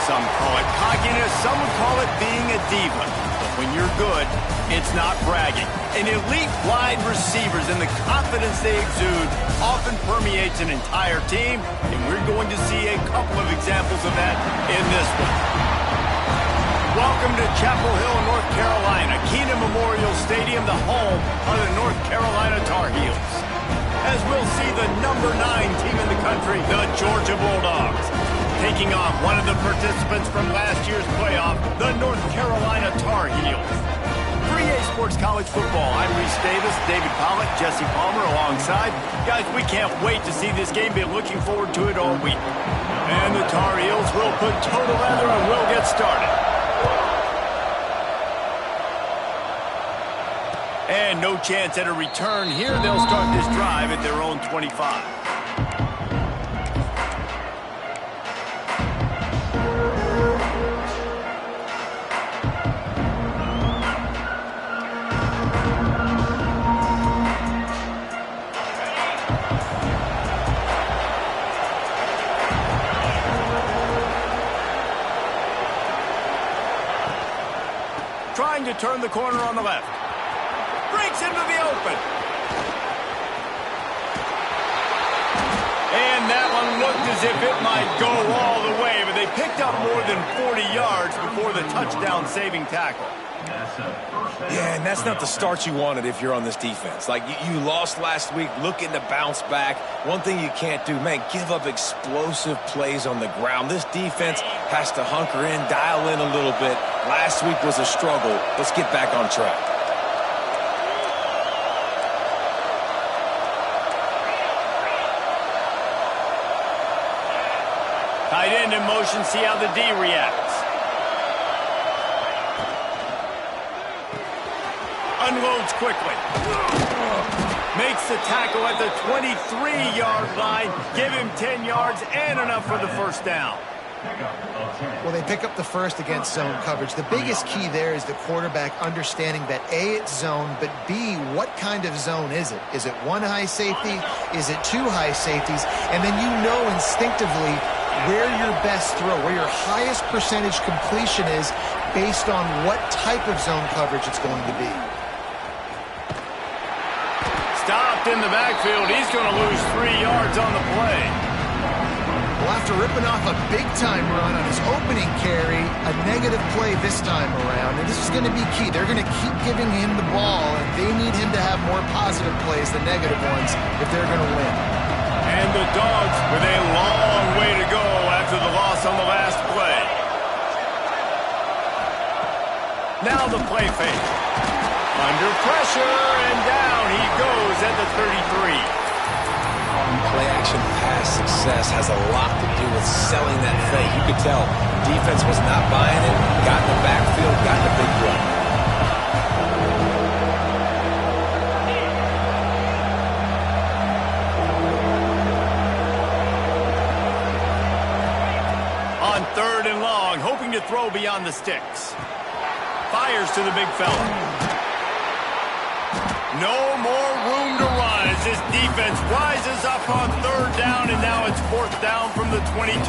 some call it cockiness, some would call it being a diva. But when you're good, it's not bragging. And elite wide receivers and the confidence they exude often permeates an entire team, and we're going to see a couple of examples of that in this one. Welcome to Chapel Hill, North Carolina, Kenan Memorial Stadium, the home of the North Carolina Tar Heels. As we'll see the number 9 team in the country, the Georgia Bulldogs, taking on one of the participants from last year's playoff, the North Carolina Tar Heels. 3A Sports College Football. I'm Reese Davis, David Pollack, Jesse Palmer alongside. Guys, we can't wait to see this game. Been looking forward to it all week. And the Tar Heels will put total leather and we'll get started. And no chance at a return here. They'll start this drive at their own 25. Trying to turn the corner on the left. Breaks into the open. And that one looked as if it might go all the way, but they picked up more than 40 yards before the touchdown-saving tackle. Yeah, and that's not the start you wanted if you're on this defense. Like, you lost last week, looking to bounce back. One thing you can't do, man, give up explosive plays on the ground. This defense has to hunker in, dial in a little bit. Last week was a struggle. Let's get back on track. Tight end in motion, see how the D reacts. Unloads quickly. Makes the tackle at the 23-yard line. Give him 10 yards and enough for the first down. Well, they pick up the first against zone coverage. The biggest key there is the quarterback understanding that A, it's zone, but B, what kind of zone is it? Is it one high safety? Is it two high safeties? And then you know instinctively where your best throw, where your highest percentage completion is based on what type of zone coverage it's going to be. Stopped in the backfield. He's going to lose 3 yards on the play. Well, after ripping off a big-time run on his opening carry, a negative play this time around, and this is going to be key. They're going to keep giving him the ball, and they need him to have more positive plays than negative ones if they're going to win. And the Dogs with a long way to go after the loss on the last play. Now the play fake. Under pressure, and down he goes at the 33. Play-action pass success has a lot to do with selling that fake. You could tell defense was not buying it, got in the backfield, got the big run. On 3rd and long, hoping to throw beyond the sticks. Fires to the big fella. No more room to run as this defense rises up on 3rd down, and now it's 4th down from the 22.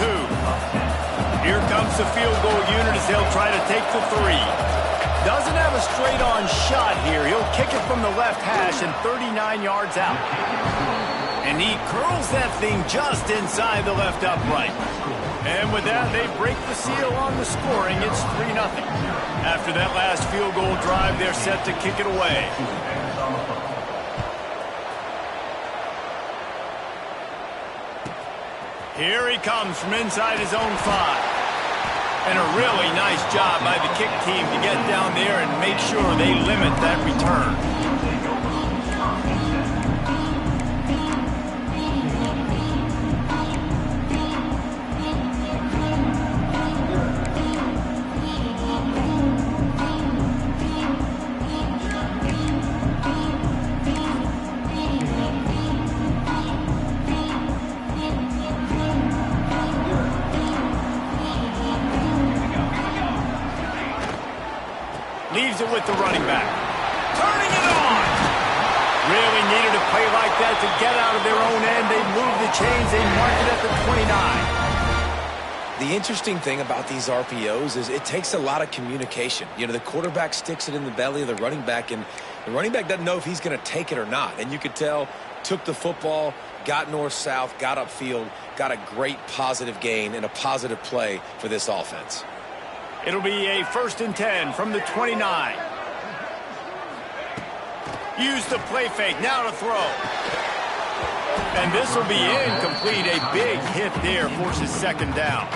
Here comes the field goal unit as they'll try to take the 3. Doesn't have a straight-on shot here. He'll kick it from the left hash and 39 yards out. And he curls that thing just inside the left upright. And with that, they break the seal on the scoring. It's 3-0. After that last field goal drive, they're set to kick it away. Here he comes from inside his own 5. And a really nice job by the kick team to get down there and make sure they limit that return. Leaves it with the running back. Turning it on! Really needed a play like that to get out of their own end. They move the chains. They mark it at the 29. The interesting thing about these RPOs is it takes a lot of communication. You know, the quarterback sticks it in the belly of the running back, and the running back doesn't know if he's going to take it or not. And you could tell, took the football, got north-south, got upfield, got a great positive gain and a positive play for this offense. It'll be a 1st and 10 from the 29. Use the play fake, now to throw. And this will be incomplete. A big hit there forces 2nd down.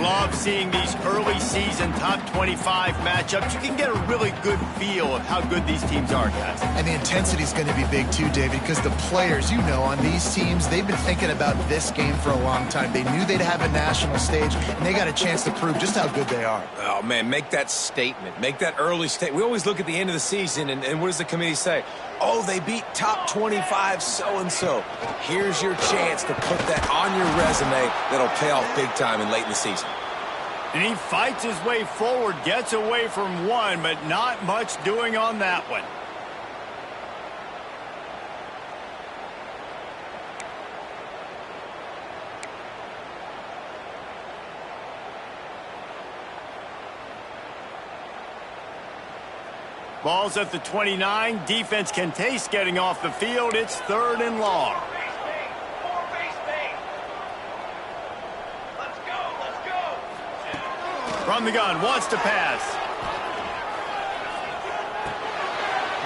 Love seeing these early season top 25 matchups. You can get a really good feel of how good these teams are, guys. And the intensity is going to be big too, David, because the players, you know, on these teams, they've been thinking about this game for a long time. They knew they'd have a national stage, and they got a chance to prove just how good they are. Oh, man, make that statement. Make that early statement. We always look at the end of the season, and what does the committee say? Oh, they beat top 25 so-and-so. Here's your chance to put that on your resume that'll pay off big time and late in the season. And he fights his way forward, gets away from one, but not much doing on that one. Ball's at the 29. Defense can taste getting off the field. It's 3rd and long. From the gun, wants to pass.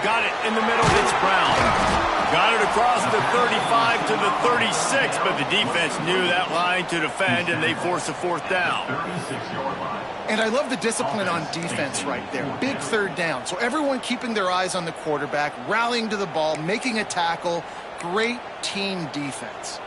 Got it in the middle, it's Brown. Got it across the 35 to the 36, but the defense knew that line to defend, and they force a 4th down. And I love the discipline on defense right there. Big 3rd down. So everyone keeping their eyes on the quarterback, rallying to the ball, making a tackle. Great team defense.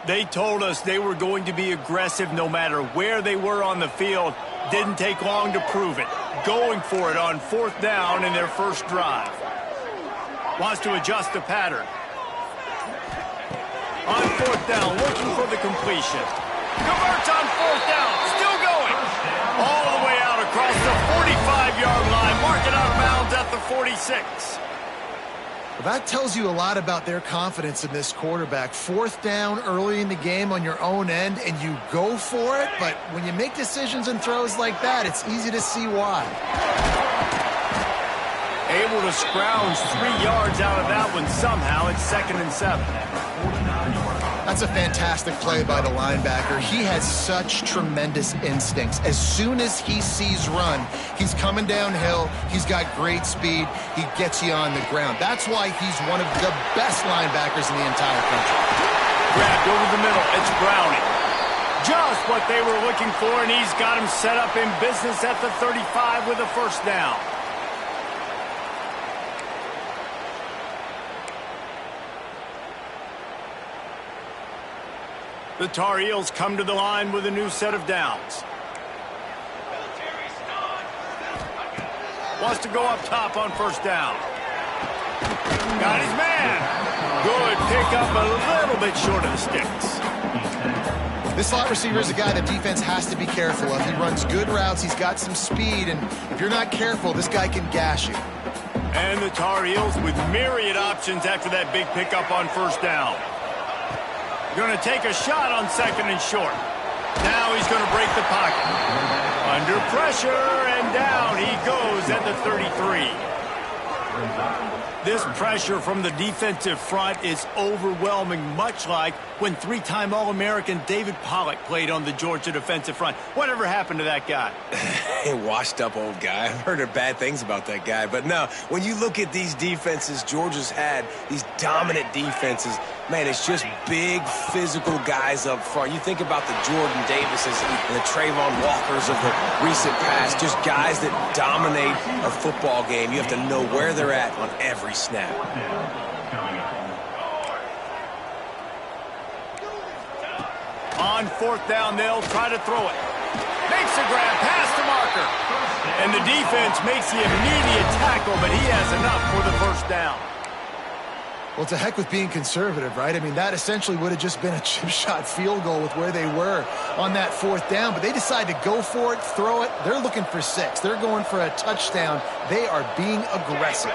They told us they were going to be aggressive no matter where they were on the field. Didn't take long to prove it. Going for it on 4th down in their first drive. Wants to adjust the pattern. On 4th down, looking for the completion. Converts on 4th down, still going. All the way out across the 45-yard line, marking out of bounds at the 46. Well, that tells you a lot about their confidence in this quarterback. 4th down early in the game on your own end, and you go for it. But when you make decisions and throws like that, it's easy to see why. Able to scrounge 3 yards out of that one somehow. It's 2nd and 7. That's a fantastic play by the linebacker. He has such tremendous instincts. As soon as he sees run, he's coming downhill. He's got great speed. He gets you on the ground. That's why he's one of the best linebackers in the entire country. Grabbed over the middle. It's Browning. Just what they were looking for, and he's got him set up in business at the 35 with a 1st down. The Tar Heels come to the line with a new set of downs. Wants to go up top on 1st down. Got his man. Good pickup, a little bit short of the sticks. This slot receiver is a guy the defense has to be careful of. He runs good routes. He's got some speed, and if you're not careful, this guy can gash you. And the Tar Heels with myriad options after that big pickup on 1st down. Going to take a shot on 2nd and short. Now he's going to break the pocket. Under pressure, and down he goes at the 33. This pressure from the defensive front is overwhelming, much like when 3-time All-American David Pollock played on the Georgia defensive front. Whatever happened to that guy? A washed-up old guy. I've heard of bad things about that guy. But no, when you look at these defenses Georgia's had, these dominant defenses, man, it's just big, physical guys up front. You think about the Jordan Davises and the Trayvon Walkers of the recent past, just guys that dominate a football game. You have to know where they're at on every snap. On 4th down, they'll try to throw it. Makes a grab past the marker. And the defense makes the immediate tackle, but he has enough for the 1st down. Well, to heck with being conservative, right? I mean, that essentially would have just been a chip shot field goal with where they were on that 4th down, but they decided to go for it, throw it. They're looking for 6. They're going for a touchdown. They are being aggressive.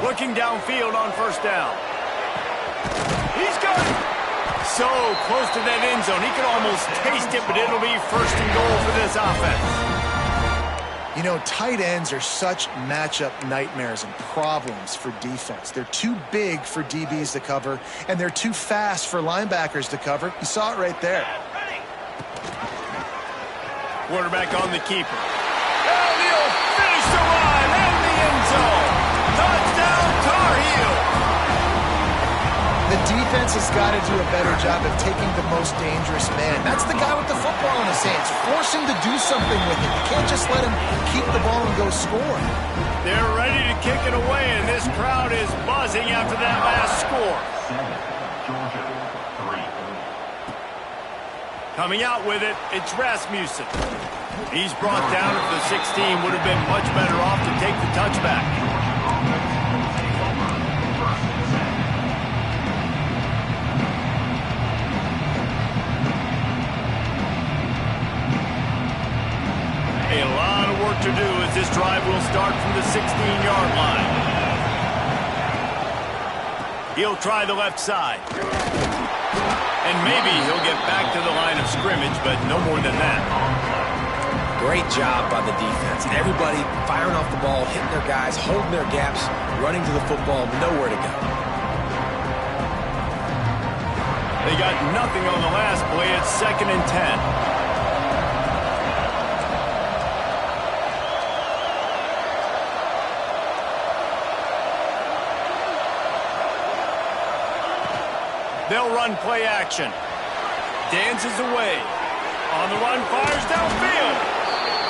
Looking downfield on 1st down. He's got it. So close to that end zone. He could almost taste it, but it'll be 1st and goal for this offense. You know, tight ends are such matchup nightmares and problems for defense. They're too big for DBs to cover, and they're too fast for linebackers to cover. You saw it right there. Quarterback on the keeper. And he'll finish the line and the end zone. Touchdown, Tar Heel. The defense has got to do a better job of taking the most dangerous man. That's the guy with the football in his hands. Force him to do something with it. You can't just let him keep the ball and go score. They're ready to kick it away, and this crowd is buzzing after that last score. Coming out with it, it's Rasmussen. He's brought down at the 16. Would have been much better off to take the touchback. A lot of work to do as this drive will start from the 16-yard line. He'll try the left side. And maybe he'll get back to the line of scrimmage, but no more than that. Great job by the defense. Everybody firing off the ball, hitting their guys, holding their gaps, running to the football, nowhere to go. They got nothing on the last play. It's 2nd and 10. They'll run play action. Dances away. On the run, fires downfield.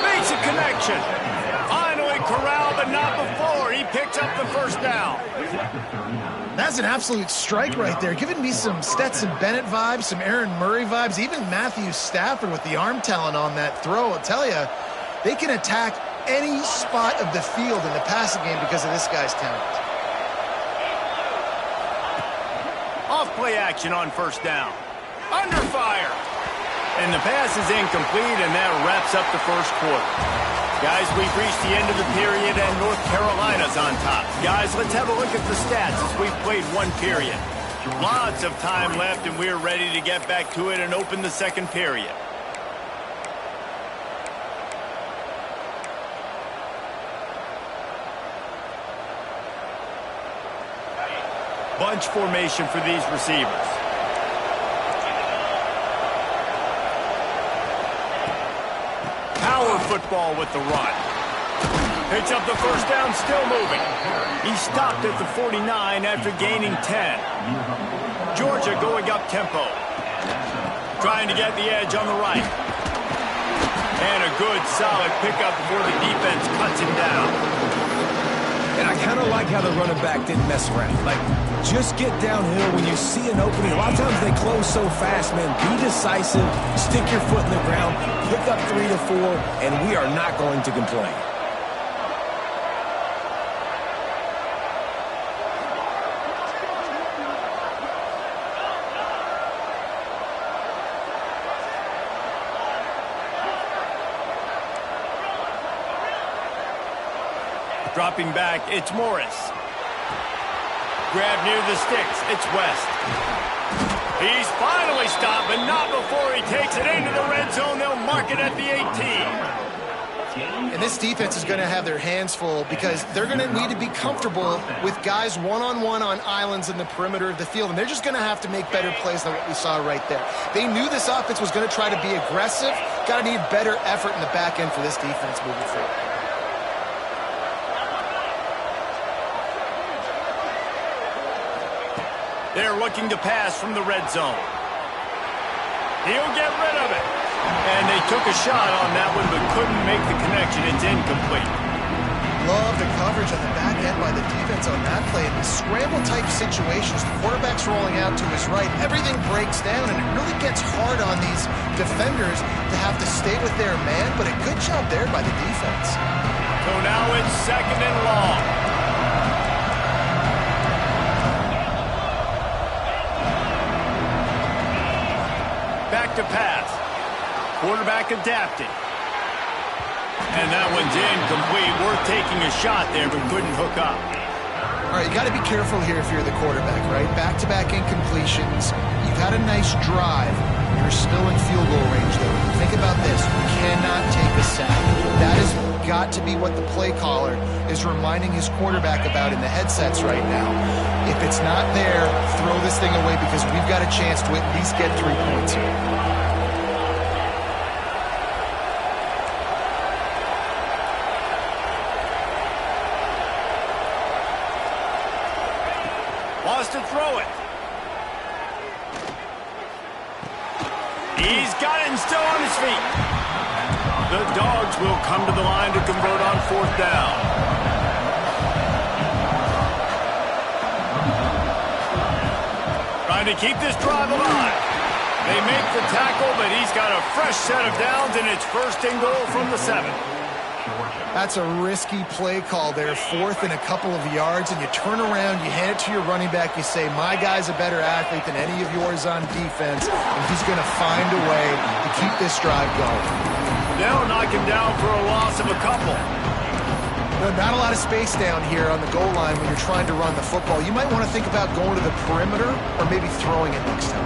Makes a connection. Finally corralled, but not before. He picks up the 1st down. That's an absolute strike right there. Giving me some Stetson Bennett vibes, some Aaron Murray vibes, even Matthew Stafford with the arm talent on that throw. I'll tell you, they can attack any spot of the field in the passing game because of this guy's talent. Off play action on 1st down. Under fire. And the pass is incomplete, and that wraps up the 1st quarter. Guys, we've reached the end of the period, and North Carolina's on top. Guys, let's have a look at the stats as we've played 1 period. Lots of time left, and we're ready to get back to it and open the 2nd period. Bunch formation for these receivers. Power football with the run. Picks up the 1st down, still moving. He stopped at the 49 after gaining 10. Georgia going up tempo. Trying to get the edge on the right. And a good, solid pickup before the defense cuts him down. And I kind of like how the running back didn't mess around. Like, just get downhill when you see an opening. A lot of times they close so fast, man. Be decisive, stick your foot in the ground, pick up 3 to 4, and we are not going to complain. Dropping back, it's Morris. Grab near the sticks, it's West. He's finally stopped, but not before he takes it into the red zone. They'll mark it at the 18. And this defense is going to have their hands full because they're going to need to be comfortable with guys one-on-one on islands in the perimeter of the field. And they're just going to have to make better plays than what we saw right there. They knew this offense was going to try to be aggressive. Got to need better effort in the back end for this defense moving forward. They're looking to pass from the red zone. He'll get rid of it. And they took a shot on that one, but couldn't make the connection. It's incomplete. Love the coverage on the back end by the defense on that play. In the scramble-type situations, the quarterback's rolling out to his right. Everything breaks down, and it really gets hard on these defenders to have to stay with their man, but a good job there by the defense. So now it's 2nd and long. to pass. Quarterback adapted. And that one's incomplete. Worth taking a shot there, but couldn't hook up. All right, you got to be careful here if you're the quarterback, right? Back-to-back incompletions. You've had a nice drive. You're still in field goal range, though. Think about this. You cannot take a sack. That has got to be what the play caller is reminding his quarterback about in the headsets right now. If it's not there, throw this thing away because we've got a chance to at least get 3 points here. Wants to throw it. He's got it and still on his feet. The Dogs will come to the line to convert on 4th down. Trying to keep this drive alive. They make the tackle, but he's got a fresh set of downs, and it's 1st and goal from the 7. That's a risky play call there, 4th and a couple of yards, and you turn around, you hand it to your running back, you say, my guy's a better athlete than any of yours on defense, and he's going to find a way to keep this drive going. They'll knock him down for a loss of a couple. No, not a lot of space down here on the goal line when you're trying to run the football. You might want to think about going to the perimeter or maybe throwing it next time.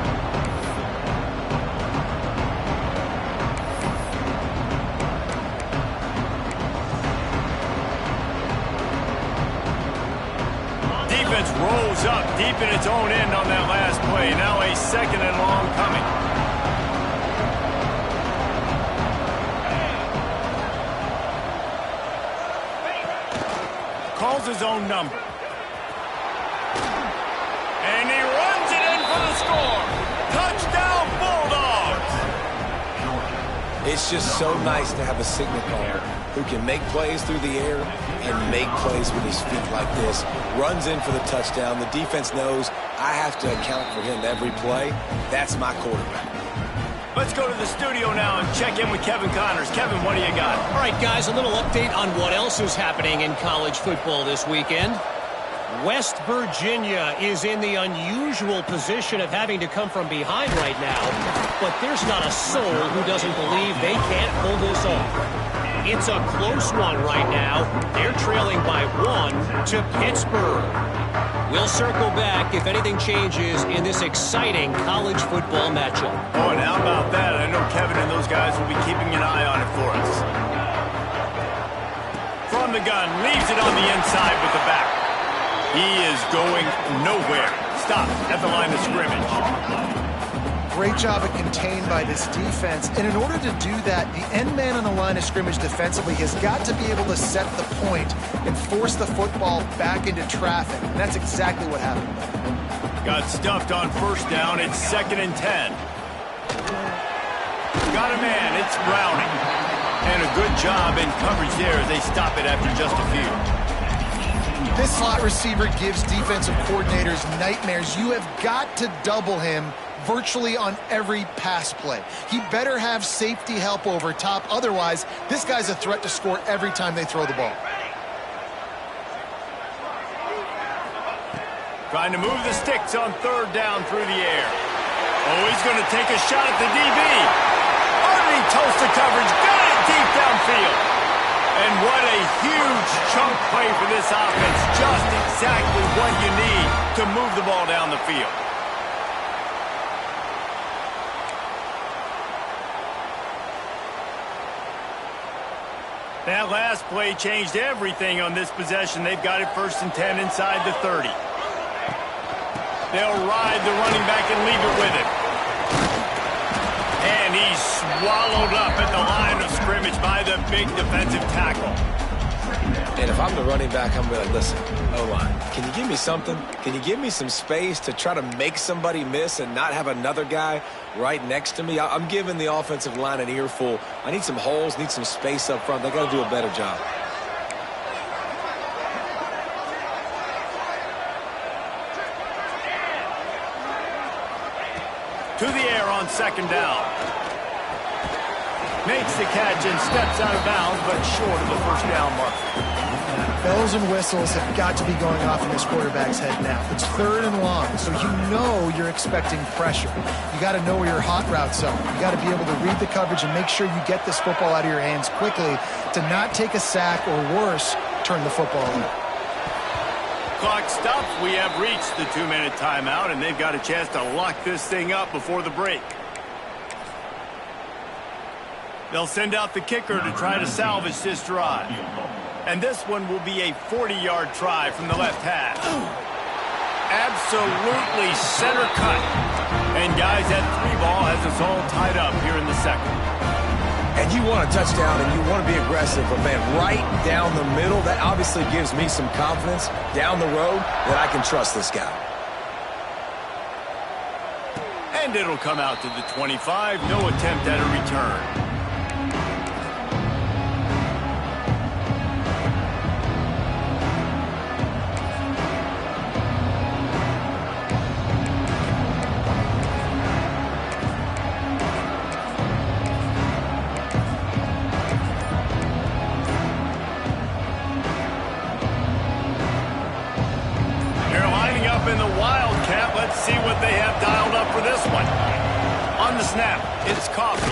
Rolls up deep in its own end on that last play. Now a 2nd and long coming. Calls his own number. And he runs it in for the score. Touchdown, Bulldogs! It's just so nice to have a signal caller who can make plays through the air and make plays with his feet like this. Runs in for the touchdown. The defense knows I have to account for him every play. That's my quarterback. Let's go to the studio now and check in with Kevin Connors. Kevin, what do you got? All right, guys, a little update on what else is happening in college football this weekend. West Virginia is in the unusual position of having to come from behind right now, but there's not a soul who doesn't believe they can't pull this off. It's a close one right now. They're trailing by 1 to Pittsburgh. We'll circle back if anything changes in this exciting college football matchup. Oh, and how about that? I know Kevin and those guys will be keeping an eye on it for us. From the gun, leaves it on the inside with the back. He is going nowhere. Stop at the line of scrimmage. Great job of contained by this defense. And in order to do that, the end man on the line of scrimmage defensively has got to be able to set the point and force the football back into traffic. And that's exactly what happened. Got stuffed on 1st down. It's 2nd and 10. Got a man. It's Browning. And a good job in coverage there as they stop it after just a few. This slot receiver gives defensive coordinators nightmares. You have got to double him virtually on every pass play. He better have safety help over top. Otherwise, this guy's a threat to score every time they throw the ball. Trying to move the sticks on 3rd down through the air. Oh, he's going to take a shot at the DB. Underneath toast to coverage. Got it deep downfield. And what a huge chunk play for this offense. Just exactly what you need to move the ball down the field. That last play changed everything on this possession. They've got it 1st and 10 inside the 30. They'll ride the running back and leave it with him. And he's swallowed up at the line of scrimmage by the big defensive tackle. And if I'm the running back, I'm going to be like, listen, O-line, can you give me something? Can you give me some space to try to make somebody miss and not have another guy right next to me? I'm giving the offensive line an earful. I need some holes, need some space up front. They got to do a better job. To the air on 2nd down. Makes the catch and steps out of bounds, but short of the 1st down mark. Bells and whistles have got to be going off in this quarterback's head now. It's 3rd and long, so you know you're expecting pressure. You got to know where your hot routes are. You got to be able to read the coverage and make sure you get this football out of your hands quickly to not take a sack or worse, turn the football over. Clock stops. We have reached the 2-minute timeout, and they've got a chance to lock this thing up before the break. They'll send out the kicker to try to salvage this drive. And this one will be a 40-yard try from the left half. Absolutely center cut. And guys, that 3-ball has us all tied up here in the second. And you want a touchdown and you want to be aggressive, but man, right down the middle, that obviously gives me some confidence down the road that I can trust this guy. And it'll come out to the 25. No attempt at a return. In the Wildcat, let's see what they have dialed up for this one. On the snap, it's Coffee.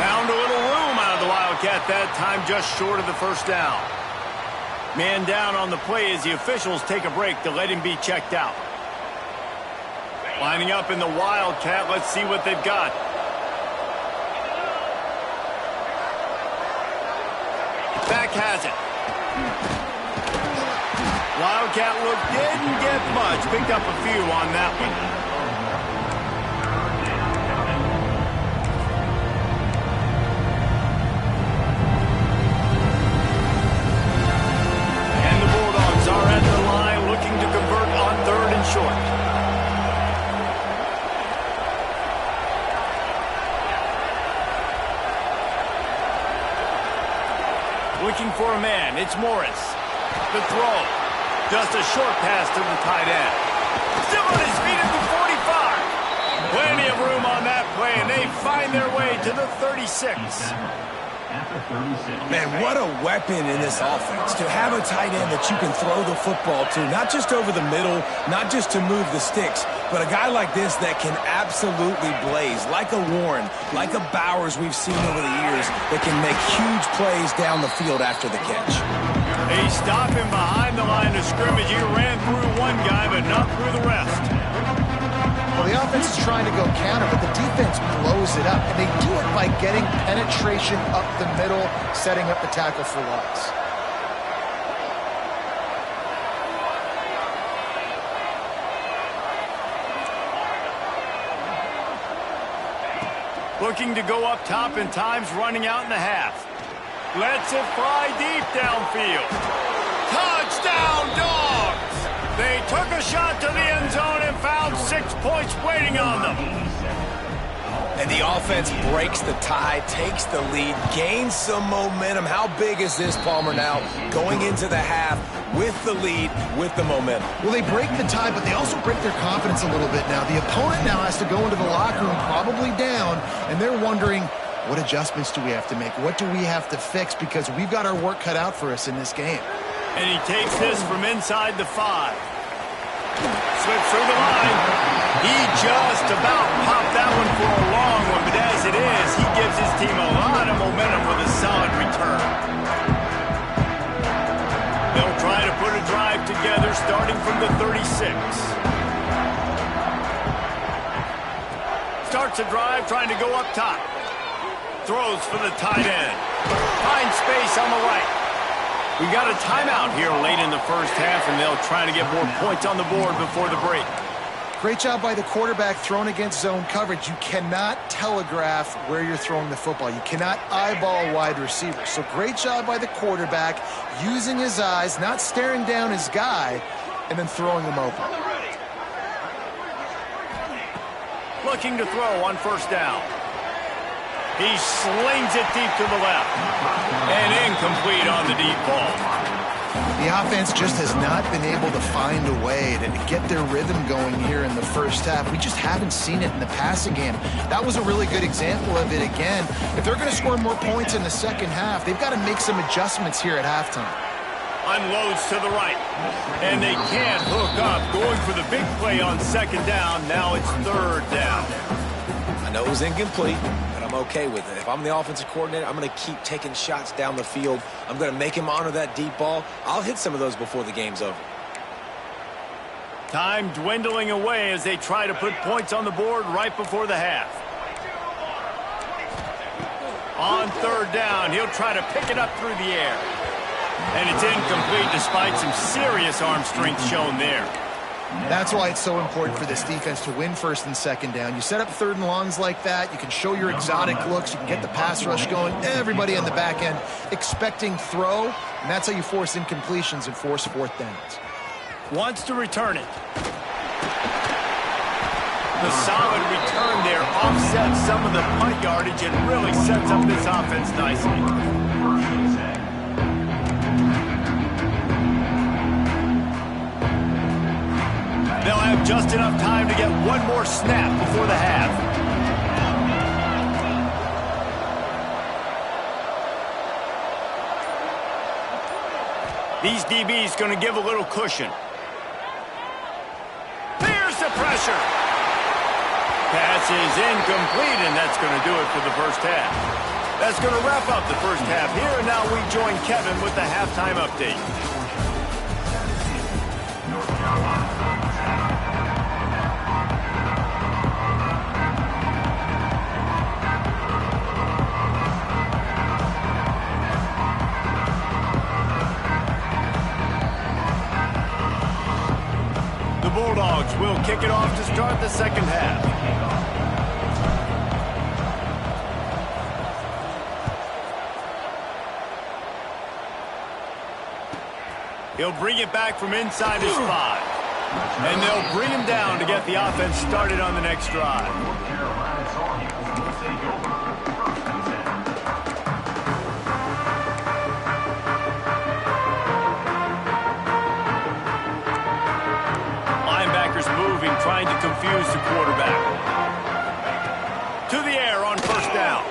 Found a little room out of the Wildcat that time, just short of the first down. Man down on the play as the officials take a break to let him be checked out. Lining up in the Wildcat, let's see what they've got. Back has it. Wildcat look didn't get much. Picked up a few on that one. And the Bulldogs are at the line looking to convert on 3rd and short. Looking for a man. It's Morris. The throw. Just a short pass to the tight end. Still on his feet at the 45. Plenty of room on that play, and they find their way to the 36. Man, what a weapon in this offense. To have a tight end that you can throw the football to, not just over the middle, not just to move the sticks, but a guy like this that can absolutely blaze, like a Warren, like a Bowers we've seen over the years, that can make huge plays down the field after the catch. They stop him behind the line of scrimmage. He ran through one guy, but not through the rest. Well, the offense is trying to go counter, but the defense blows it up. And they do it by getting penetration up the middle, setting up the tackle for loss. Looking to go up top, and time's running out in the half. Lets it fly deep downfield. Touchdown, Dogs! They took a shot to the end zone and found 6 points waiting on them. And the offense breaks the tie, takes the lead, gains some momentum. How big is this, Palmer, now going into the half with the lead, with the momentum? Well, they break the tie, but they also break their confidence a little bit now. The opponent now has to go into the locker room probably down, and they're wondering, what adjustments do we have to make? What do we have to fix? Because we've got our work cut out for us in this game. And he takes this from inside the 5. Slips through the line. He just about popped that one for a long one, but as it is, he gives his team a lot of momentum with a solid return. They'll try to put a drive together starting from the 36. Starts a drive trying to go up top. Throws for the tight end. Finds space on the right. We got a timeout here late in the first half, and they'll try to get more points on the board before the break. Great job by the quarterback thrown against zone coverage. You cannot telegraph where you're throwing the football. You cannot eyeball wide receivers. So great job by the quarterback using his eyes, not staring down his guy, and then throwing him open. Looking to throw on first down. He slings it deep to the left. And incomplete on the deep ball. The offense just has not been able to find a way to get their rhythm going here in the first half. We just haven't seen it in the passing game. That was a really good example of it again. If they're going to score more points in the second half, they've got to make some adjustments here at halftime. Unloads to the right. And they can't hook up. Going for the big play on second down. Now it's third down. I know it was incomplete, but I'm okay with it. If I'm the offensive coordinator, I'm going to keep taking shots down the field. I'm going to make him honor that deep ball. I'll hit some of those before the game's over. Time dwindling away as they try to put points on the board right before the half. On third down, he'll try to pick it up through the air. And it's incomplete despite some serious arm strength shown there. That's why it's so important for this defense to win first and second down. You set up third and longs like that, you can show your exotic looks, you can get the pass rush going, everybody on the back end expecting throw, and that's how you force incompletions and force fourth downs. Wants to return it. The solid return there offsets some of the punt yardage and really sets up this offense nicely. They'll have just enough time to get one more snap before the half. These DBs going to give a little cushion. There's the pressure. Pass is incomplete, and that's going to do it for the first half. That's going to wrap up the first half here, and now we join Kevin with the halftime update. The Bulldogs will kick it off to start the second half. He'll bring it back from inside his 5. And they'll bring him down to get the offense started on the next drive. Linebackers moving, trying to confuse the quarterback. To the air on first down.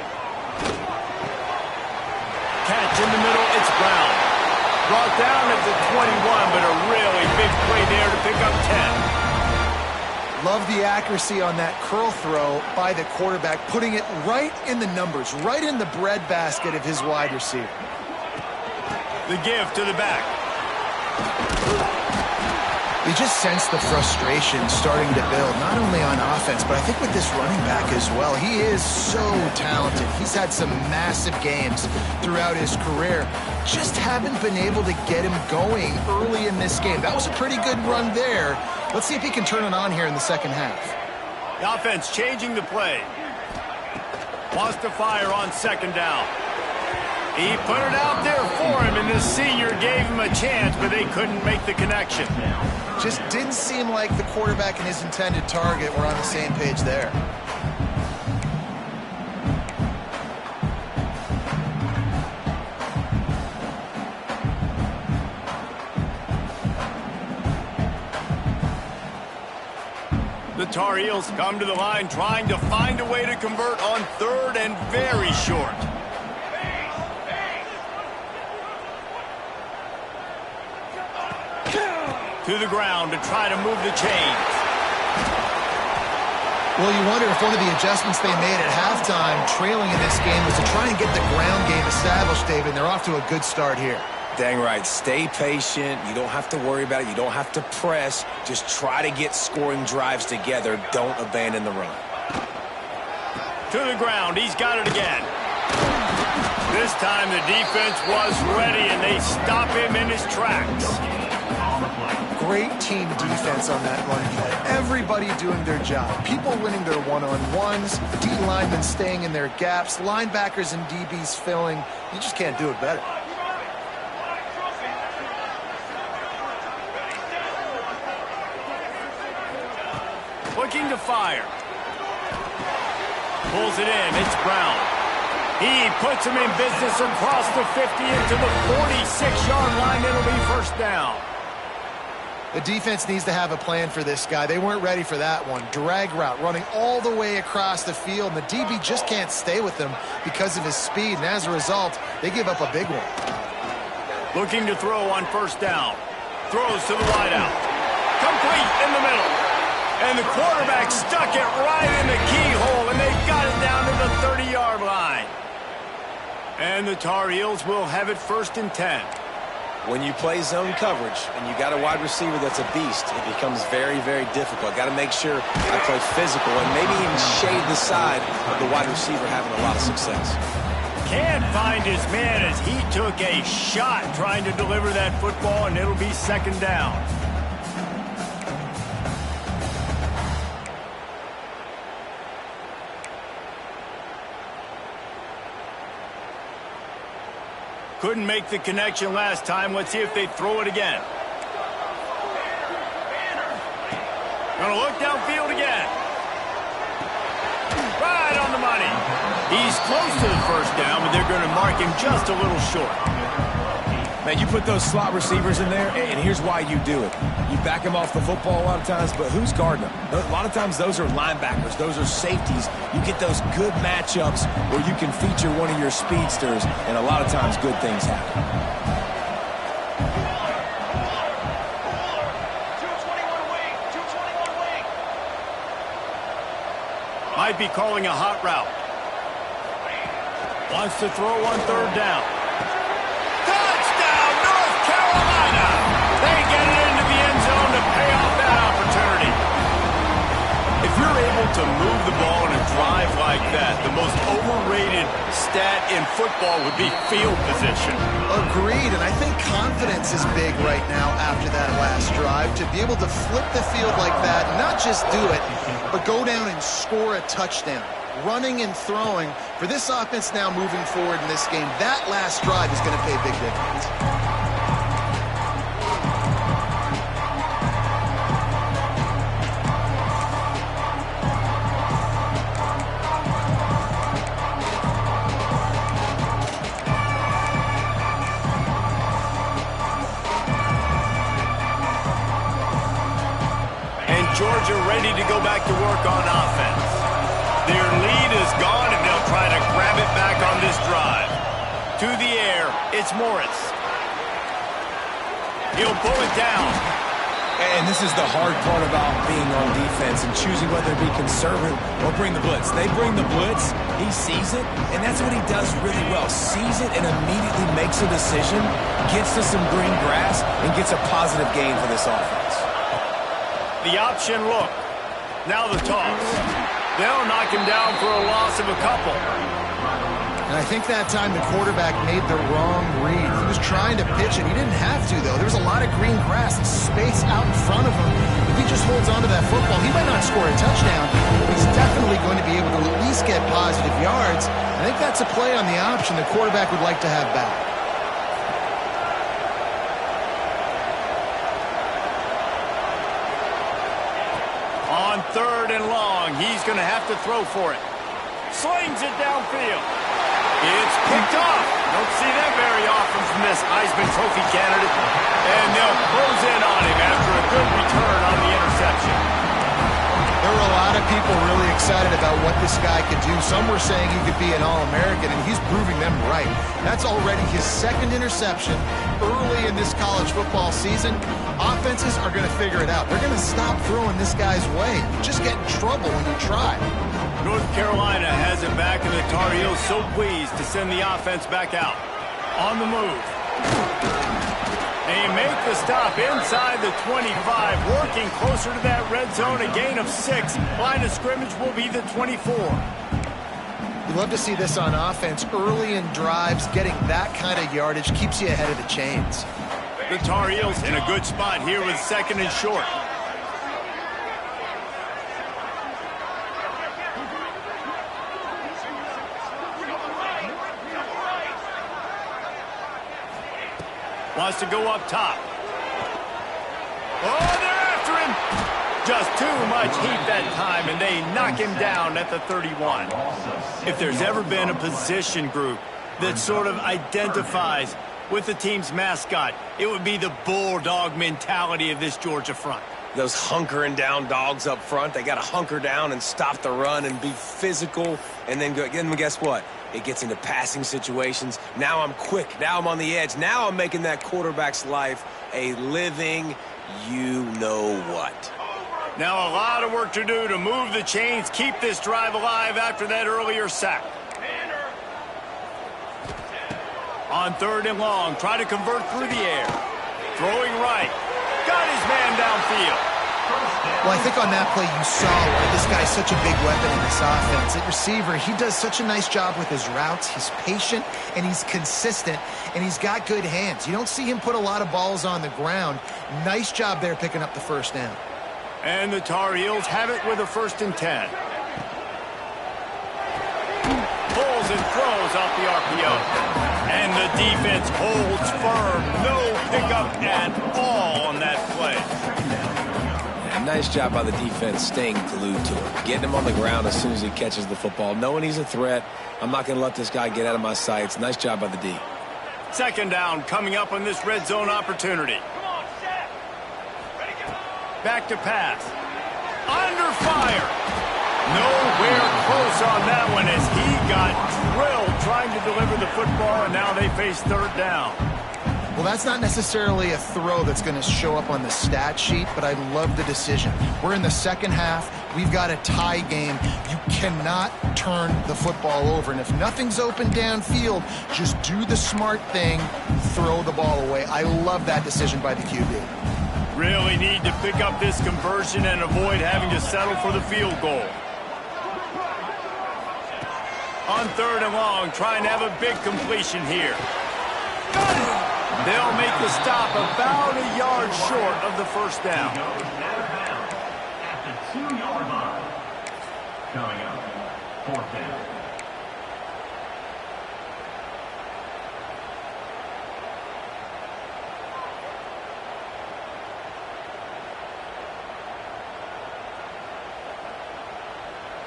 Catch in the middle, it's Brown. Brought down at the 21, but a really big play there to pick up 10. Love the accuracy on that curl throw by the quarterback, putting it right in the numbers, right in the breadbasket of his wide receiver. The give to the back. You just sense the frustration starting to build, not only on offense, but I think with this running back as well. He is so talented. He's had some massive games throughout his career. Just haven't been able to get him going early in this game. That was a pretty good run there. Let's see if he can turn it on here in the second half. The offense changing the play. Wants to fire on second down. He put it out there for him, and the senior gave him a chance, but they couldn't make the connection. Just didn't seem like the quarterback and his intended target were on the same page there. The Tar Heels come to the line trying to find a way to convert on third and very short. To the ground to try to move the chains. Well, you wonder if one of the adjustments they made at halftime, trailing in this game, was to try and get the ground game established, David, and they're off to a good start here. Dang right. Stay patient. You don't have to worry about it. You don't have to press. Just try to get scoring drives together. Don't abandon the run. To the ground. He's got it again. This time the defense was ready, and they stop him in his tracks. Great team defense on that run play. Everybody doing their job. People winning their one-on-ones, D linemen staying in their gaps, linebackers and DBs filling. You just can't do it better. Looking to fire. Pulls it in. It's Brown. He puts him in business across the 50 into the 46-yard line. It'll be first down. The defense needs to have a plan for this guy. They weren't ready for that one. Drag route, running all the way across the field, and the DB just can't stay with him because of his speed, and as a result, they give up a big one. Looking to throw on first down. Throws to the wideout. Complete in the middle. And the quarterback stuck it right in the keyhole, and they got it down to the 30-yard line. And the Tar Heels will have it 1st and 10. When you play zone coverage and you got a wide receiver that's a beast, it becomes very, very difficult. Got to make sure I play physical and maybe even shade the side of the wide receiver having a lot of success. Can't find his man as he took a shot trying to deliver that football, and it'll be 2nd down. Couldn't make the connection last time. Let's see if they throw it again. Gonna look downfield again. Right on the money. He's close to the 1st down, but they're going to mark him just a little short. Man, you put those slot receivers in there, and here's why you do it. You back them off the football a lot of times, but who's guarding them? A lot of times those are linebackers. Those are safeties. You get those good matchups where you can feature one of your speedsters, and a lot of times good things happen. Might be calling a hot route. Wants to throw on 3rd down. Touchdown, North Carolina! They get it into the end zone to pay off that opportunity. If you're able to move the ball in a drive like that, the most overrated stat in football would be field position. Agreed, and I think confidence is big right now after that last drive. To be able to flip the field like that, not just do it, but go down and score a touchdown. Running and throwing. For this offense now moving forward in this game, that last drive is going to pay big dividends. And Georgia ready to go back to work on offense. Their lead is gone, and they'll try to grab it back on this drive. To the air, it's Morris. He'll pull it down. And this is the hard part about being on defense and choosing whether to be conservative or bring the blitz. They bring the blitz, he sees it, and that's what he does really well. Sees it and immediately makes a decision, gets to some green grass, and gets a positive gain for this offense. The option look. Now the toss. They'll knock him down for a loss of a couple. And I think that time the quarterback made the wrong read. He was trying to pitch it. He didn't have to, though. There was a lot of green grass and space out in front of him. If he just holds on to that football, he might not score a touchdown, but he's definitely going to be able to at least get positive yards. I think that's a play on the option the quarterback would like to have back. On 3rd and long, he's going to have to throw for it. Slings it downfield. It's picked off. Don't see that very often from this Heisman Trophy candidate. And they'll close in on him after a good return on the interception. There were a lot of people really excited about what this guy could do. Some were saying he could be an All-American, and he's proving them right. That's already his 2nd interception early in this college football season. Offenses are going to figure it out. They're going to stop throwing this guy's way. You just get in trouble when you try. North Carolina has it back, and the Tar Heels so pleased to send the offense back out. On the move. They make the stop inside the 25, working closer to that red zone, a gain of 6. Line of scrimmage will be the 24. You love to see this on offense. Early in drives, getting that kind of yardage keeps you ahead of the chains. The Tar Heels in a good spot here with 2nd and short. Wants to go up top. Oh, they're after him. Just too much heat that time, and they knock him down at the 31. If there's ever been a position group that sort of identifies with the team's mascot, it would be the bulldog mentality of this Georgia front. Those hunkering down dogs up front, they got to hunker down and stop the run and be physical. And then guess what? It gets into passing situations. Now I'm quick. Now I'm on the edge. Now I'm making that quarterback's life a living you-know-what. Now a lot of work to do to move the chains, keep this drive alive after that earlier sack. On 3rd and long, try to convert through the air. Throwing right. Got his man downfield. Well, I think on that play you saw why this guy's such a big weapon in this offense. At receiver, he does such a nice job with his routes. He's patient, and he's consistent, and he's got good hands. You don't see him put a lot of balls on the ground. Nice job there picking up the first down. And the Tar Heels have it with a 1st and 10. Pulls and throws off the RPO. And the defense holds firm. No pickup at all on that play. Nice job by the defense staying glued to him. Getting him on the ground as soon as he catches the football. Knowing he's a threat, I'm not going to let this guy get out of my sights. Nice job by the D. 2nd down coming up on this red zone opportunity. Back to pass. Under fire. Nowhere close on that one as he got drilled trying to deliver the football, and now they face 3rd down. Well, that's not necessarily a throw that's going to show up on the stat sheet, but I love the decision. We're in the second half. We've got a tie game. You cannot turn the football over. And if nothing's open downfield, just do the smart thing, throw the ball away. I love that decision by the QB. Really need to pick up this conversion and avoid having to settle for the field goal. On 3rd and long, trying to have a big completion here. Got it! They'll make the stop about a yard short of the 1st down. At the 2-yard line. Coming up, 4th down.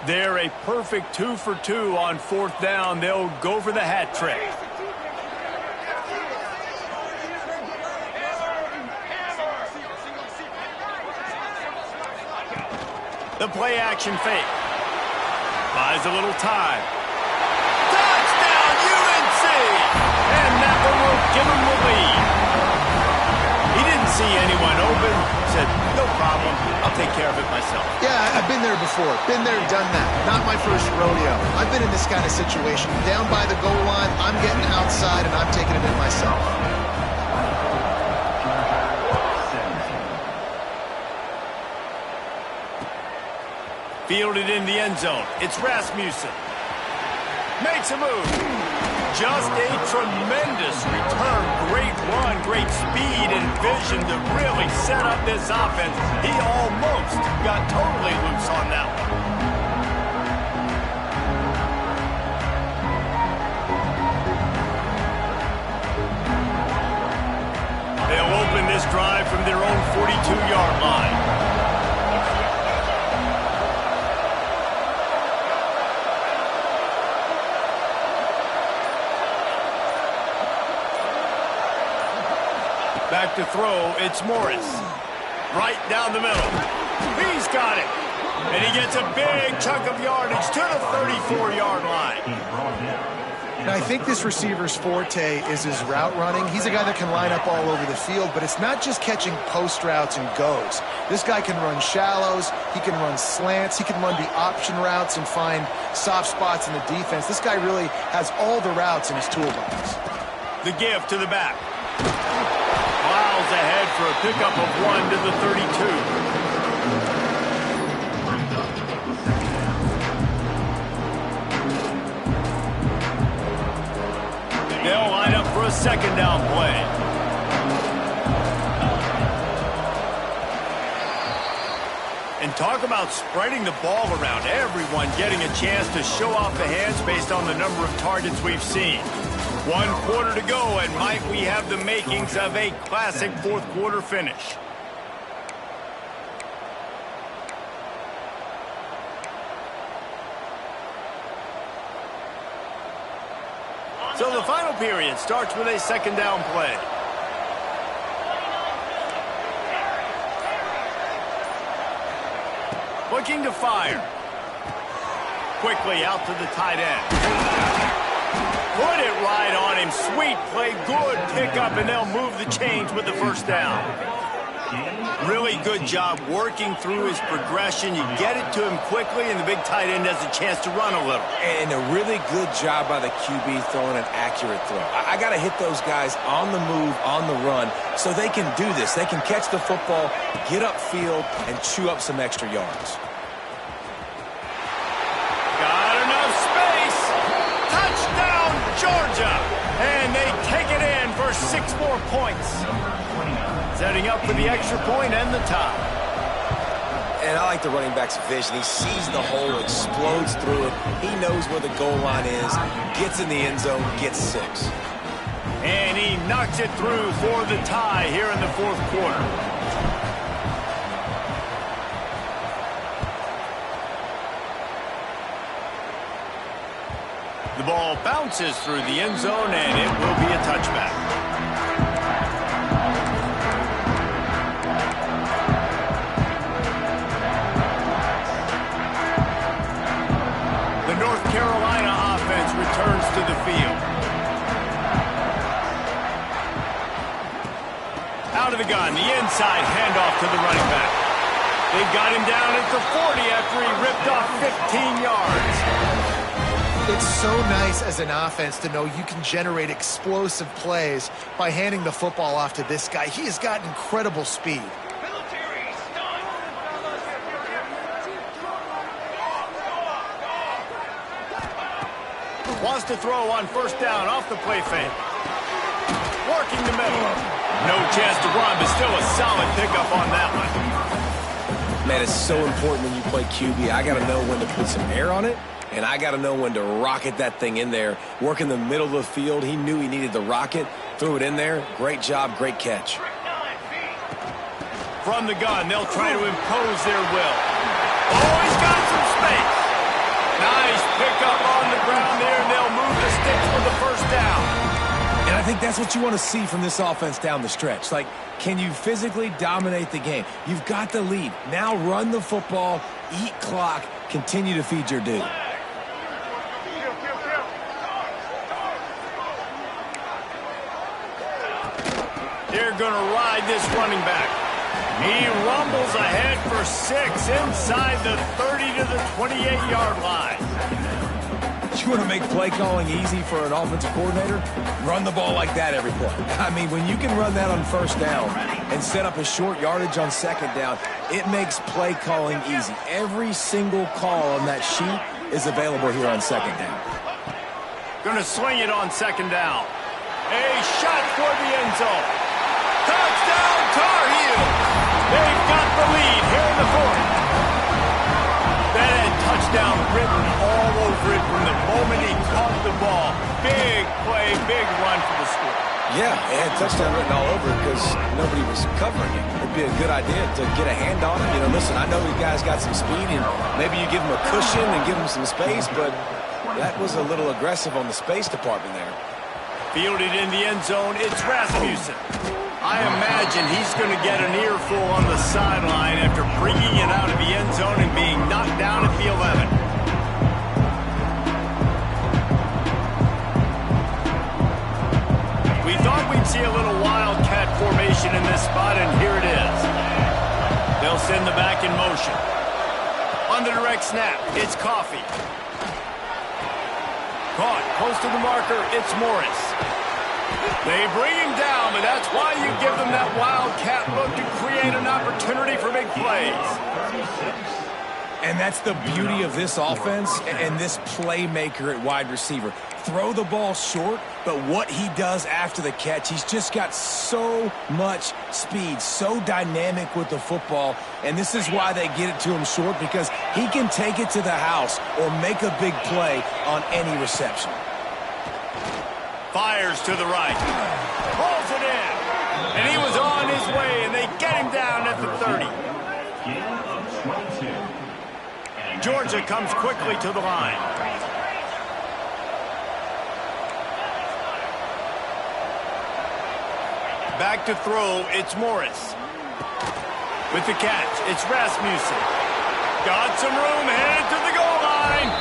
They're a perfect 2 for 2 on 4th down. They'll go for the hat trick. The play action fake. Buys a little time. Touchdown, UNC! And that one will give him the lead. He didn't see anyone open. Said, no problem. I'll take care of it myself. Yeah, I've been there before. Been there, done that. Not my first rodeo. I've been in this kind of situation. Down by the goal line, I'm getting outside, and I'm taking it in myself. Fielded in the end zone. It's Rasmussen. Makes a move. Just a tremendous return. Great run, great speed and vision to really set up this offense. He almost got totally loose on that one. They'll open this drive from their own 42-yard line. Back to throw, it's Morris. Right down the middle. He's got it. And he gets a big chunk of yardage to the 34-yard line. Now, I think this receiver's forte is his route running. He's a guy that can line up all over the field, but it's not just catching post routes and goes. This guy can run shallows, he can run slants, he can run the option routes and find soft spots in the defense. This guy really has all the routes in his toolbox. The give to the back. Miles ahead for a pickup of 1 to the 32. They'll line up for a 2nd down play. And talk about spreading the ball around. Everyone getting a chance to show off the hands based on the number of targets we've seen. 1 quarter to go, and might we have the makings of a classic 4th quarter finish. So the final period starts with a 2nd down play. Looking to fire. Quickly out to the tight end. Put it right on him. Sweet play, good pickup, and they'll move the chains with the first down. Really good job working through his progression. You get it to him quickly, and the big tight end has a chance to run a little. And a really good job by the QB throwing an accurate throw. I got to hit those guys on the move, on the run, so they can do this. They can catch the football, get upfield, and chew up some extra yards. Got enough space. Touchdown, Georgia. And they take it in for 6 more points. Setting up for the extra point and the tie. And I like the running back's vision. He sees the hole, explodes through it. He knows where the goal line is, gets in the end zone, gets 6. And he knocks it through for the tie here in the 4th quarter. The ball bounces through the end zone, and it will be a touchback. North Carolina offense returns to the field. Out of the gun, the inside handoff to the running back. They got him down at the 40 after he ripped off 15 yards. It's so nice as an offense to know you can generate explosive plays by handing the football off to this guy. He has got incredible speed. Wants to throw on first down off the play fake. Working the middle. No chance to run, but still a solid pickup on that one. Man, it's so important when you play QB. I got to know when to put some air on it, and I got to know when to rocket that thing in there. Work in the middle of the field. He knew he needed the rocket. Threw it in there. Great job, great catch. From the gun, they'll try to impose their will. Oh, he's got some space. Nice pickup on the ground there, and they'll move the sticks for the first down. And I think that's what you want to see from this offense down the stretch. Like, can you physically dominate the game? You've got the lead. Now run the football, eat clock, continue to feed your dude. They're going to ride this running back. He rumbles ahead for 6 inside the 30 to the 28-yard line. You want to make play calling easy for an offensive coordinator? Run the ball like that every play. I mean, when you can run that on first down and set up a short yardage on second down, it makes play calling easy. Every single call on that sheet is available here on second down. Going to swing it on second down. A shot for the end zone. Touchdown, Tar Heels. They've got the lead here in the 4th. That had touchdown written all over it from the moment he caught the ball. Big play, big run for the score. Yeah, it had touchdown written all over it because nobody was covering it. It'd be a good idea to get a hand on him. You know, listen, I know these guys got some speed, and maybe you give them a cushion and give them some space, but that was a little aggressive on the space department there. Fielded in the end zone, it's Rasmussen. I imagine he's going to get an earful on the sideline after bringing it out of the end zone and being knocked down at the 11. We thought we'd see a little wildcat formation in this spot, and here it is. They'll send the back in motion. On the direct snap, it's Coffee. Caught, close to the marker, it's Morris. They bring him down, but that's why you give them that wildcat look to create an opportunity for big plays. And that's the beauty of this offense and this playmaker at wide receiver. Throw the ball short, but what he does after the catch, he's just got so much speed, so dynamic with the football, and this is why they get it to him short, because he can take it to the house or make a big play on any reception. Fires to the right. Pulls it in. And he was on his way, and they get him down at the 30. Georgia comes quickly to the line. Back to throw, it's Morris. With the catch, it's Rasmussen. Got some room, headed to the goal line.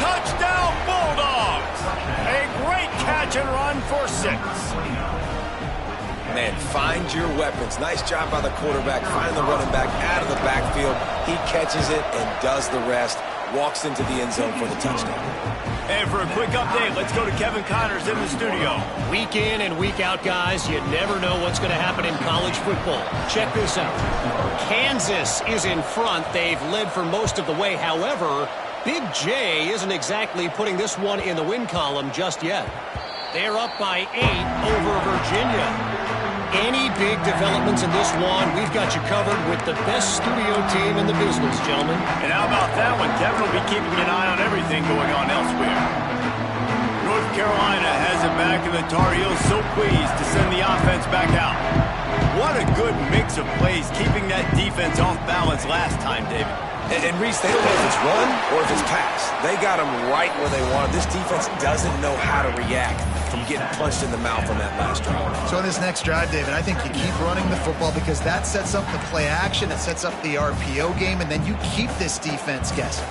Touchdown, Bulldogs. A 6. Man, find your weapons. Nice job by the quarterback, finding the running back out of the backfield. He catches it and does the rest. Walks into the end zone for the touchdown. And for a quick update, let's go to Kevin Connors in the studio. Week in and week out, guys, you never know what's going to happen in college football. Check this out. Kansas is in front. They've led for most of the way. However, Big J isn't exactly putting this one in the win column just yet. They're up by 8 over Virginia. Any big developments in this one, we've got you covered with the best studio team in the business, gentlemen. And how about that one? Kevin will be keeping an eye on everything going on elsewhere. North Carolina has it back, and the Tar Heels so pleased to send the offense back out. What a good mix of plays, keeping that defense off balance last time, David. And Reese, they don't know if it's run or if it's pass. They got them right where they want. This defense doesn't know how to react from getting punched in the mouth on that last drive. So in this next drive, David, I think you keep running the football because that sets up the play action, it sets up the RPO game, and then you keep this defense guessing.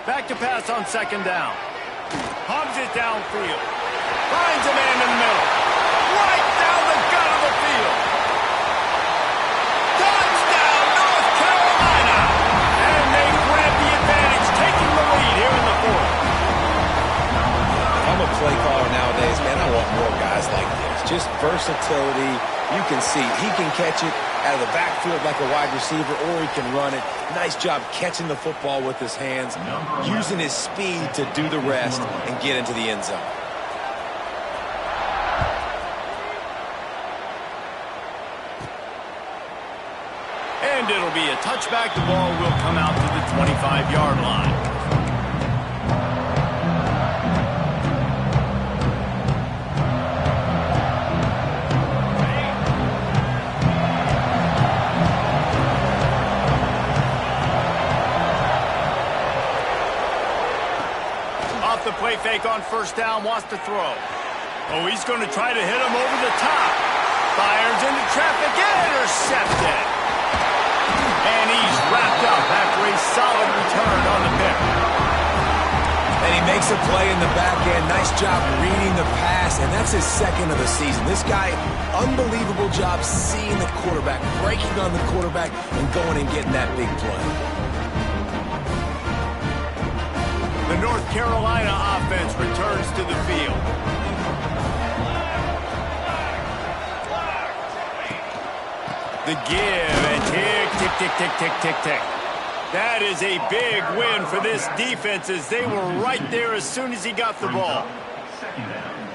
Back to pass on second down. Hogs it downfield. Finds a man in the middle. Right down the gut of the field. Touchdown, North Carolina! And they grab the advantage, taking the lead here in the fourth. If I'm a play caller nowadays, man, I want more guys like this. Just versatility. You can see he can catch it out of the backfield like a wide receiver, or he can run it. Nice job catching the football with his hands, using his speed to do the rest and get into the end zone. And it'll be a touchback. The ball will come out to the 25-yard line. Off the play fake on first down, wants to throw. Oh, he's going to try to hit him over the top. Fires into traffic, intercepted. And he's wrapped up after a solid return on the pick. And he makes a play in the back end. Nice job reading the pass, and that's his second of the season. This guy, unbelievable job seeing the quarterback, breaking on the quarterback, and going and getting that big play. The North Carolina offense returns to the field. The give and tick, tick, tick, tick, tick, tick, tick. That is a big win for this defense as they were right there as soon as he got the ball.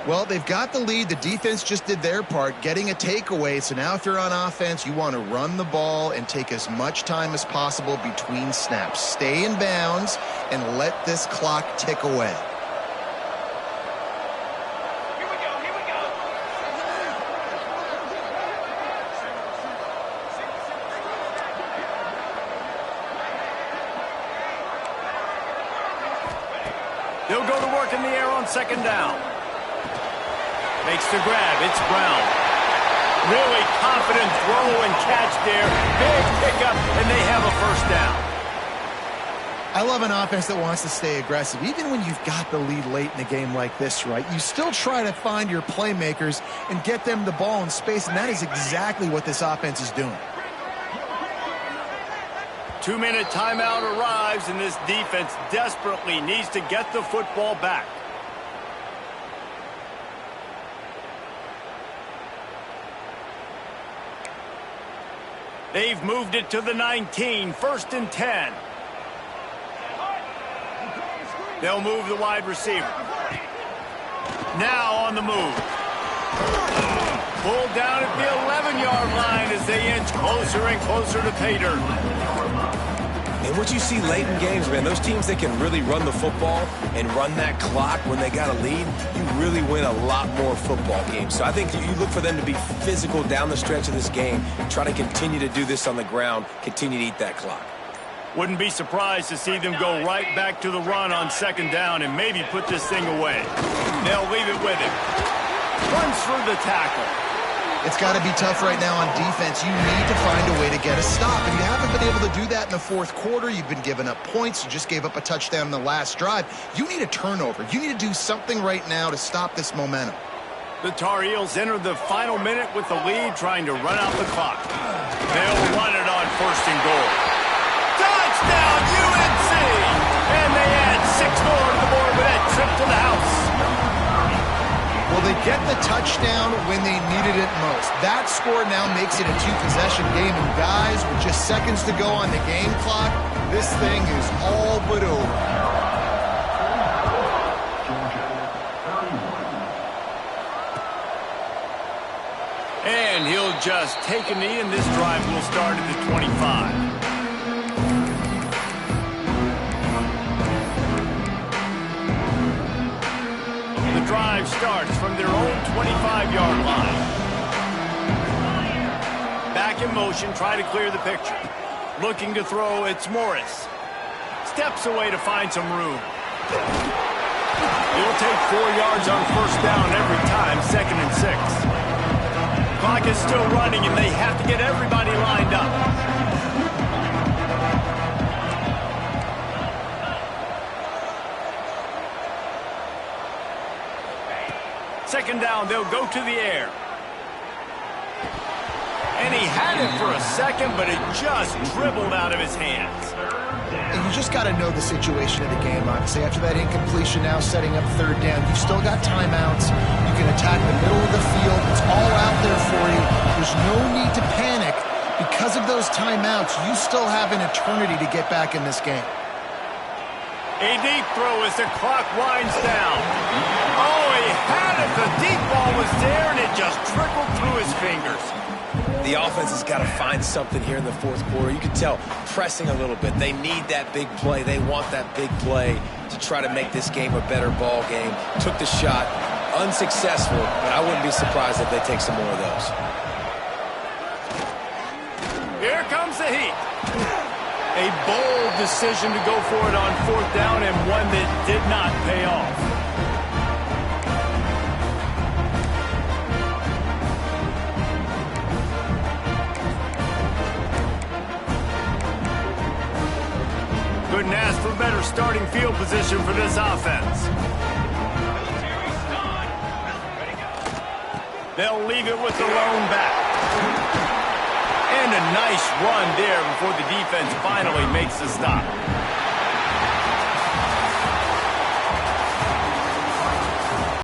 Well, they've got the lead. The defense just did their part, getting a takeaway. So now if you're on offense, you want to run the ball and take as much time as possible between snaps. Stay in bounds and let this clock tick away. They'll go to work in the air on second down. Makes the grab. It's Brown. Really confident throw and catch there. Big pickup, and they have a first down. I love an offense that wants to stay aggressive. Even when you've got the lead late in a game like this, right, you still try to find your playmakers and get them the ball in space, and that is exactly what this offense is doing. 2-minute timeout arrives, and this defense desperately needs to get the football back. They've moved it to the 19, 1st and 10. They'll move the wide receiver. Now on the move. Pulled down at the 11-yard line as they inch closer and closer to pay dirt. And what you see late in games, man, those teams that can really run the football and run that clock when they got a lead, you really win a lot more football games. So I think you look for them to be physical down the stretch of this game, try to continue to do this on the ground, continue to eat that clock. Wouldn't be surprised to see them go right back to the run on second down and maybe put this thing away. They'll leave it with him. Runs through the tackle. It's got to be tough right now on defense. You need to find a way to get a stop, and you haven't been able to do that in the fourth quarter. You've been giving up points. You just gave up a touchdown in the last drive. You need a turnover. You need to do something right now to stop this momentum. The Tar Heels enter the final minute with the lead, trying to run out the clock. They'll run it on 1st and goal. Touchdown, UNC! And they add 6 more to the board with that trip to the house. Well, they get the touchdown when they needed it most. That score now makes it a 2-possession game. And guys, with just seconds to go on the game clock, this thing is all but over. And he'll just take a knee, and this drive will start at the 25. Drive starts from their own 25-yard line. Back in motion, try to clear the picture. Looking to throw, it's Morris. Steps away to find some room. He'll take 4 yards on 1st down every time, 2nd and 6. Clock is still running, and they have to get everybody lined up. 2nd down, they'll go to the air. And he had it for a second, but it just dribbled out of his hands. And you just got to know the situation of the game, obviously. After that incompletion, now setting up 3rd down, you've still got timeouts. You can attack the middle of the field. It's all out there for you. There's no need to panic. Because of those timeouts, you still have an eternity to get back in this game. A deep throw as the clock winds down. Oh, he had it. The deep ball was there, and it just trickled through his fingers. The offense has got to find something here in the fourth quarter. You can tell pressing a little bit. They need that big play. They want that big play to try to make this game a better ball game. Took the shot. Unsuccessful, but I wouldn't be surprised if they take some more of those. Here comes the heat. A bold decision to go for it on 4th down, and one that did not pay off. Couldn't ask for better starting field position for this offense. They'll leave it with the lone back. And a nice run there before the defense finally makes the stop.